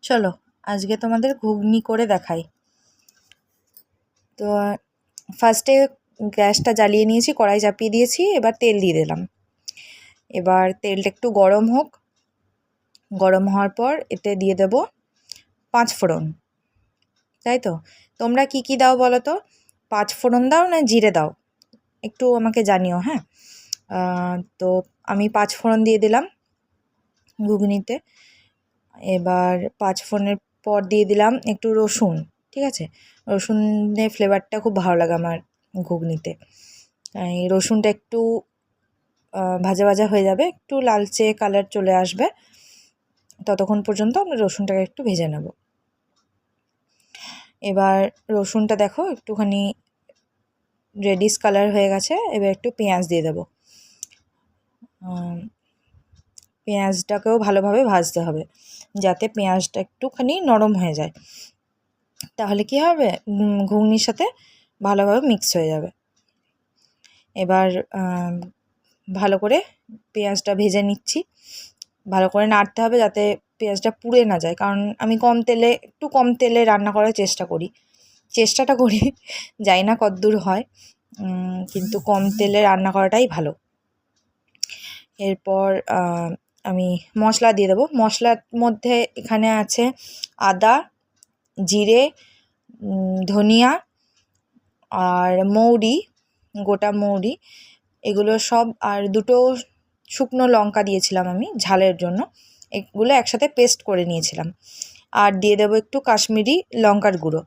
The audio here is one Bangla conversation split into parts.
চলো আজকে তোমাদের ঘুগনি করে দেখাই। তো ফার্স্টে গ্যাসটা জ্বালিয়ে নিয়েছি, কড়াই চাপিয়ে দিয়েছি, এবার তেল দিয়ে দিলাম। এবার তেলটা একটু গরম হোক, গরম হওয়ার পর এতে দিয়ে দেব 5 ফোড়ন। তাই তো, তোমরা কি কি দাও বলো তো? 5 ফোড়ন দাও না জিরে দাও, একটু আমাকে জানিও। হ্যাঁ, তো আমি 5 ফোড়ন দিয়ে দিলাম ঘুগনিতে। এবার 5 ফোড়নের পর দিয়ে দিলাম একটু রসুন। ঠিক আছে, রসুনের ফ্লেভারটা খুব ভালো লাগে আমার ঘুগনিতে। এই রসুনটা একটু ভাজা ভাজা হয়ে যাবে, একটু লালচে কালার চলে আসবে, ততক্ষণ পর্যন্ত আমরা রসুনটাকে একটু ভেজে নেব। এবার রসুনটা দেখো একটুখানি রেডিশ কালার হয়ে গেছে। এবার একটু পেঁয়াজ দিয়ে দেবো। পেঁয়াজটাকেও ভালোভাবে ভাজতে হবে, যাতে পেঁয়াজটা একটুখানি নরম হয়ে যায়, তাহলে কি হবে, ঘুগনির সাথে ভালোভাবে মিক্স হয়ে যাবে। এবার ভালো করে পেঁয়াজটা ভেজে নিচ্ছি। ভালো করে নাড়তে হবে যাতে পেঁয়াজটা পুড়ে না যায়, কারণ আমি একটু কম তেলে রান্না করার চেষ্টাটা করি, জানি না কতদূর হয়, কিন্তু কম তেলে রান্না করাটাই ভালো। এরপর আমি মশলা দিয়ে দেবো। মশলার মধ্যে এখানে আছে আদা, জিরে, ধনিয়া আর মৌরি, গোটা মৌরি, এগুলো সব, আর 2টো শুকনো লঙ্কা দিয়েছিলাম আমি ঝালের জন্য, এগুলো একসাথে পেস্ট করে নিয়েছিলাম। আর দিয়ে দেবো একটু কাশ্মীরি লঙ্কার গুঁড়ো,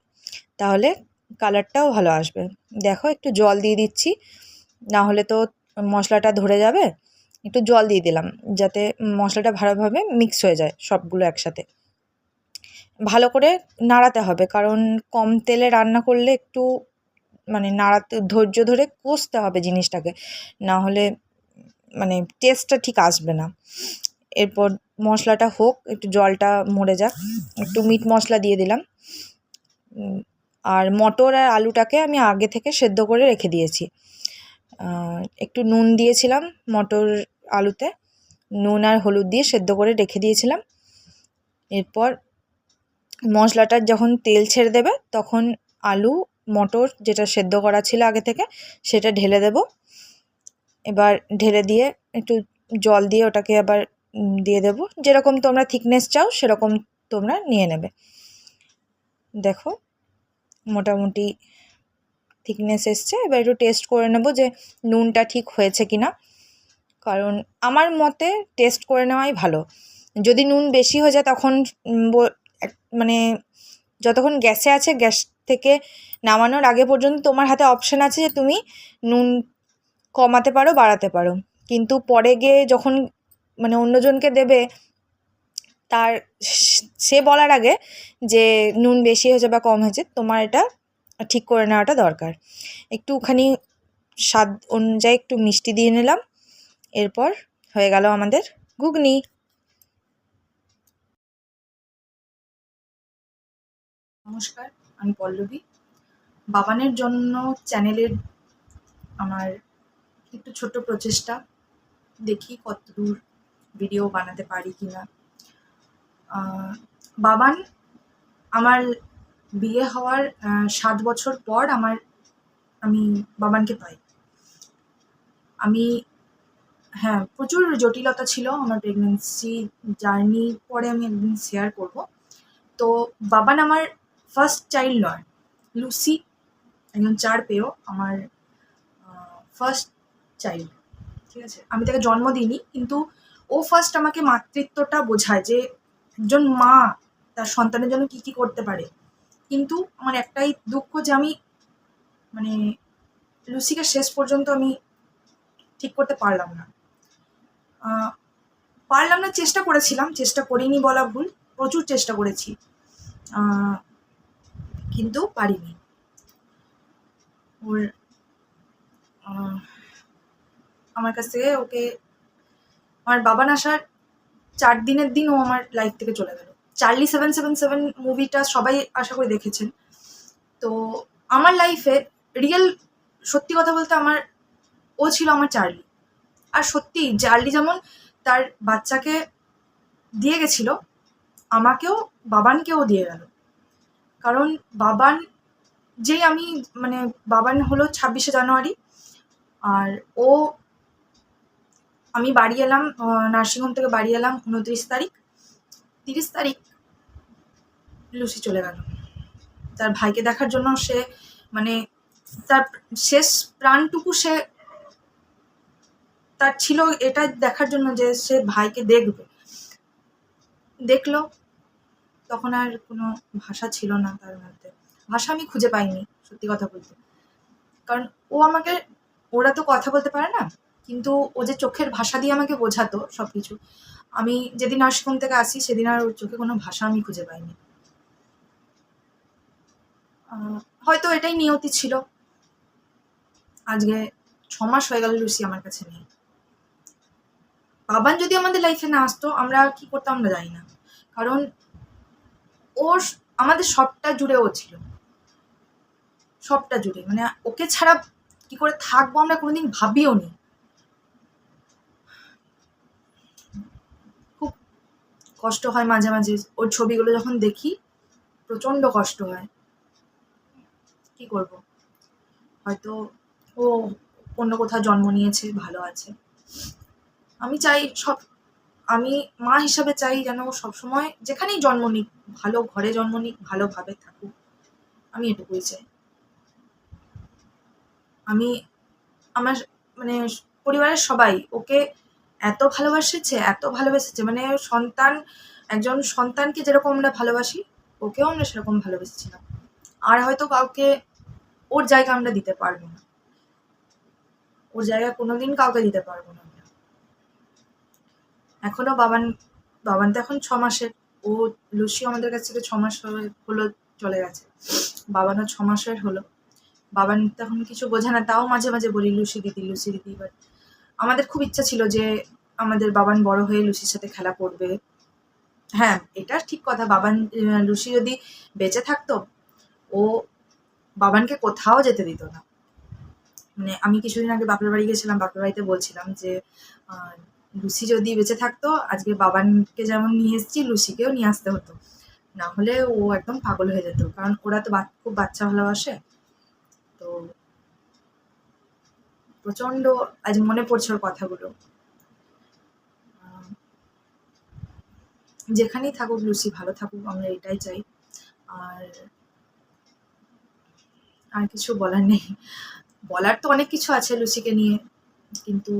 তাহলে কালারটাও ভালো আসবে। দেখো একটু জল দিয়ে দিচ্ছি, না হলে তো মশলাটা ধরে যাবে। একটু জল দিয়ে দিলাম যাতে মশলাটা ভালোভাবে মিক্স হয়ে যায় সবগুলো একসাথে। ভালো করে নাড়াতে হবে, কারণ কম তেলে রান্না করলে একটু নাড়াতে ধৈর্য ধরে কষতে হবে জিনিসটাকে, না হলে টেস্টটা ঠিক আসবে না। এরপর মশলাটা হোক, একটু জলটা মরে যাক, একটু মিট মশলা দিয়ে দিলাম। আর মটর আর আলুটাকে আমি আগে থেকে সেদ্ধ করে রেখে দিয়েছি। একটু নুন দিয়েছিলাম মটর আলুতে, নুন আর হলুদ দিয়ে সেদ্ধ করে রেখে দিয়েছিলাম। এরপর মশলাটা যখন তেল ছেড়ে দেবে তখন আলু মটর যেটা সেদ্ধ করা ছিল আগে থেকে সেটা ঢেলে দেব। এবার ঢেলে দিয়ে একটু জল দিয়ে ওটাকে আবার দিয়ে দেব, যেরকম তোমরা থিকনেস চাও সেরকম তোমরা নিয়ে নেবে। দেখো মোটামুটি থিকনেস এসছে। এবার একটু টেস্ট করে নেব যে নুনটা ঠিক হয়েছে কি না, কারণ আমার মতে টেস্ট করে নেওয়াই ভালো। যদি নুন বেশি হয়ে যায় তখন যতক্ষণ গ্যাসে আছে, গ্যাস থেকে নামানোর আগে পর্যন্ত তোমার হাতে অপশান আছে যে তুমি নুন কমাতে পারো, বাড়াতে পারো, কিন্তু পরে গিয়ে যখন অন্যজনকে দেবে, তার সে বলার আগে যে নুন বেশি হয়েছে বা কম হয়েছে, তোমার এটা ঠিক করে নেওয়াটা দরকার। একটুখানি স্বাদ অনুযায়ী একটু মিষ্টি দিয়ে নিলাম। এরপর হয়ে গেল আমাদের ঘুগনি। নমস্কার, আমি পল্লবী। বাবানের জন্য চ্যানেলের আমার একটু ছোট্ট প্রচেষ্টা, দেখি কতদূর ভিডিও বানাতে পারি কিনা। বাবান আমার বিয়ে হওয়ার 7 বছর পর আমি বাবানকে পাই। হ্যাঁ, প্রচুর জটিলতা ছিল আমার প্রেগনেন্সি জার্নি, পরে আমি একদিন শেয়ার করব। তো বাবান আমার ফার্স্ট চাইল্ড নয়, লুসি একজন 4 পেয়েও আমার ফার্স্ট চাইল্ড। ঠিক আছে, আমি তাকে জন্ম দিইনি, কিন্তু ও ফার্স্ট আমাকে মাতৃত্বটা বোঝায় যে একজন মা তার সন্তানের জন্য কী কী করতে পারে। কিন্তু আমার একটাই দুঃখ যে আমি লুসিকে শেষ পর্যন্ত আমি ঠিক করতে পারলাম না। চেষ্টা করেছিলাম, চেষ্টা করিনি বলা ভুল, প্রচুর চেষ্টা করেছি, কিন্তু পারিনি। ওর আমার কাছ থেকে ওকে, আমার বাবান আসার 4 দিনের দিন ও আমার লাইফ থেকে চলে গেল। চার্লি 777 মুভিটা সবাই আশা করি দেখেছেন। তো আমার লাইফে রিয়েল সত্যি কথা বলতে ও ছিল আমার চার্লি। আর সত্যি চার্লি যেমন তার বাচ্চাকে দিয়ে গেছিল, আমাকেও বাবানকেও দিয়ে গেল। কারণ বাবান যেই আমি মানে বাবান হলো 26শে জানুয়ারি, আর ও আমি বাড়ি এলাম নার্সিংহোম থেকে বাড়ি এলাম 29 তারিখ। 30 তারিখ লুসি চলে গেল। তার ভাইকে দেখার জন্য সে মানে তার শেষ প্রাণটুকু সে তার ছিল এটা দেখার জন্য যে সে ভাইকে দেখবে। দেখলো, তখন আর কোনো ভাষা ছিল না তার মধ্যে। ভাষা আমি খুঁজে পাইনি সত্যি কথা বলতে। কারণ ও আমাকে, ওরা তো কথা বলতে পারে না, কিন্তু ও যে চোখের ভাষা দিয়ে আমাকে বোঝাতো সব কিছু। আমি যেদিন নার্সিংহোম থেকে আসি সেদিন আর ওর চোখে কোনো ভাষা আমি খুঁজে পাইনি। হয়তো এটাই নিয়তি ছিল। আজকে 6 মাস হয়ে গেল লুসি আমার কাছে নেই। বাবান যদি আমাদের লাইফে না আসতো আমরা কি করতাম আমরা জানি না। কারণ ওর আমাদের সবটা জুড়ে ও ছিল, সবটা জুড়ে। মানে ওকে ছাড়া কি করে থাকবো আমরা কোনোদিন ভাবিও নি। খুব কষ্ট হয় মাঝে মাঝে ওর ছবিগুলো যখন দেখি, প্রচণ্ড কষ্ট হয়। কি করব, হয়তো ও অন্য কোথাও জন্ম নিয়েছে, ভালো আছে। আমি চাই আমি মা হিসাবে চাই যেন ও সবসময় যেখানেই জন্ম নিক, ভালো ঘরে জন্ম নিক, ভালোভাবে থাকুক। আমি এটুকুই চাই। আমি আমার মানে পরিবারের সবাই ওকে এত ভালোবেসেছে, মানে একজন সন্তানকে যেরকম আমরা ভালোবাসি, ওকেও আমরা সেরকম ভালোবেসেছিলাম। আর হয়তো কাউকে ওর জায়গা আমরা দিতে পারবো না, ওর জায়গা কোনোদিন কাউকে দিতে পারবো না আমরা। এখনো বাবান তো এখন 6 মাসের। ও লুসিও আমাদের কাছ থেকে 6 মাস হলো চলে গেছে। বাবানও 6 মাসের হলো। বাবান তো এখন কিছু বোঝে না, তাও মাঝে মাঝে বলি লুসি দিদি। বাট আমাদের খুব ইচ্ছা ছিল যে আমাদের বাবান বড় হয়ে লুসির সাথে খেলা করবে। হ্যাঁ, এটা ঠিক কথা। লুসি যদি বেঁচে থাকতো, ও বাবানকে কোথাও যেতে দিত না। মানে আমি কিছুদিন আগে বাপের বাড়ি গেছিলাম, বাপের বাড়িতে বলছিলাম যে লুসি যদি বেঁচে থাকতো, আজকে বাবানকে যেমন নিয়ে এসেছি লুসিকেও নিয়ে আসতে হতো, না হলে ও একদম পাগল হয়ে যেত। কারণ ওরা তো খুব বাচ্চা ভালোবাসে। তো প্রচণ্ড আজ মনে পড়ছে ওর কথাগুলো। যেখানেই থাকুক লুসি ভালো থাকুক, আমরা এটাই চাই। আর আর কিছু বলার নেই। বলার তো অনেক কিছু আছে লুসিকে নিয়ে, কিন্তু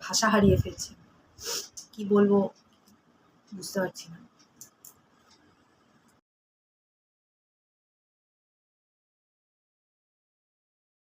ভাষা হারিয়ে ফেলছি। কি বলবো বুঝতে পারছি না।